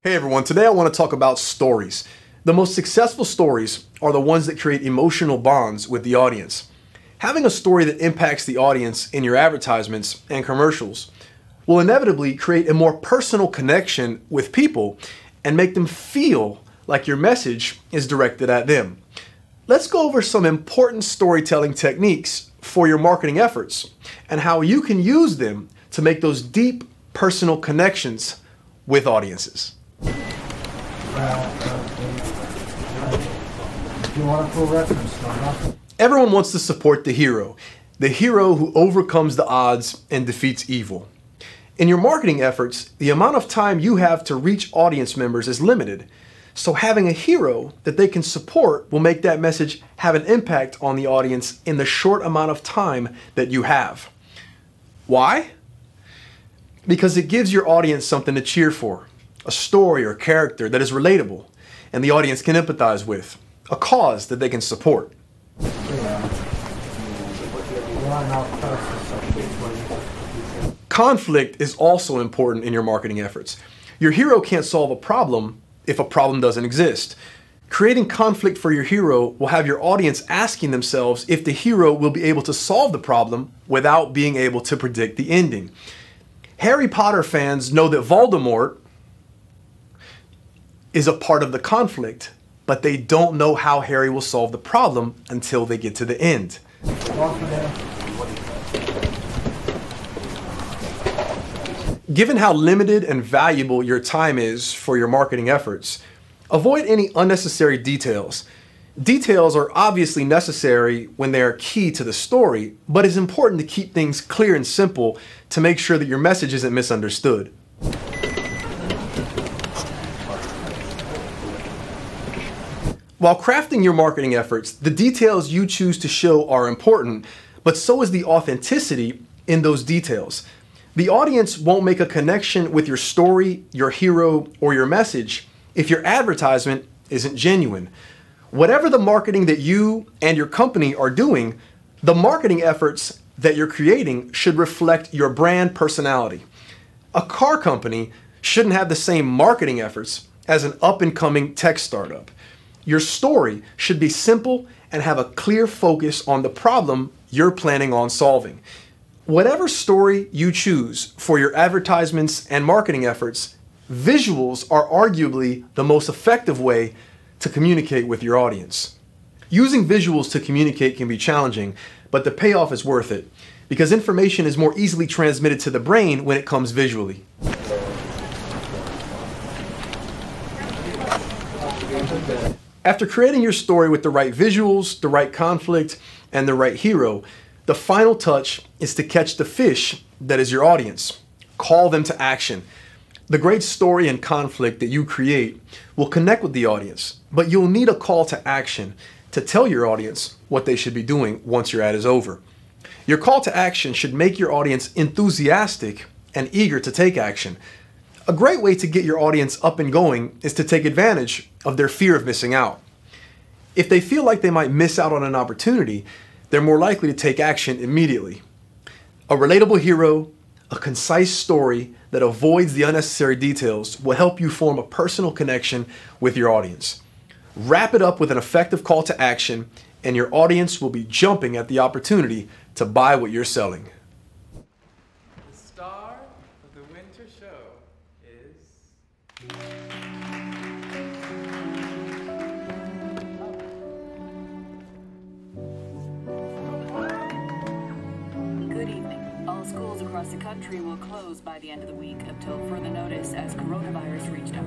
Hey everyone, today I want to talk about stories. The most successful stories are the ones that create emotional bonds with the audience. Having a story that impacts the audience in your advertisements and commercials will inevitably create a more personal connection with people and make them feel like your message is directed at them. Let's go over some important storytelling techniques for your marketing efforts and how you can use them to make those deep personal connections with audiences. Everyone wants to support the hero who overcomes the odds and defeats evil. In your marketing efforts, the amount of time you have to reach audience members is limited, so having a hero that they can support will make that message have an impact on the audience in the short amount of time that you have. Why? Because it gives your audience something to cheer for. A story or character that is relatable and the audience can empathize with, a cause that they can support. Conflict is also important in your marketing efforts. Your hero can't solve a problem if a problem doesn't exist. Creating conflict for your hero will have your audience asking themselves if the hero will be able to solve the problem without being able to predict the ending. Harry Potter fans know that Voldemort is a part of the conflict, but they don't know how Harry will solve the problem until they get to the end. Given how limited and valuable your time is for your marketing efforts, avoid any unnecessary details. Details are obviously necessary when they are key to the story, but it's important to keep things clear and simple to make sure that your message isn't misunderstood. While crafting your marketing efforts, the details you choose to show are important, but so is the authenticity in those details. The audience won't make a connection with your story, your hero, or your message if your advertisement isn't genuine. Whatever the marketing that you and your company are doing, the marketing efforts that you're creating should reflect your brand personality. A car company shouldn't have the same marketing efforts as an up-and-coming tech startup. Your story should be simple and have a clear focus on the problem you're planning on solving. Whatever story you choose for your advertisements and marketing efforts, visuals are arguably the most effective way to communicate with your audience. Using visuals to communicate can be challenging, but the payoff is worth it because information is more easily transmitted to the brain when it comes visually. After creating your story with the right visuals, the right conflict, and the right hero, the final touch is to catch the fish that is your audience. Call them to action. The great story and conflict that you create will connect with the audience, but you'll need a call to action to tell your audience what they should be doing once your ad is over. Your call to action should make your audience enthusiastic and eager to take action. A great way to get your audience up and going is to take advantage of their fear of missing out. If they feel like they might miss out on an opportunity, they're more likely to take action immediately. A relatable hero, a concise story that avoids the unnecessary details will help you form a personal connection with your audience. Wrap it up with an effective call to action, and your audience will be jumping at the opportunity to buy what you're selling. The star of the winter show is... Good evening. All schools across the country will close by the end of the week until further notice as coronavirus reached out.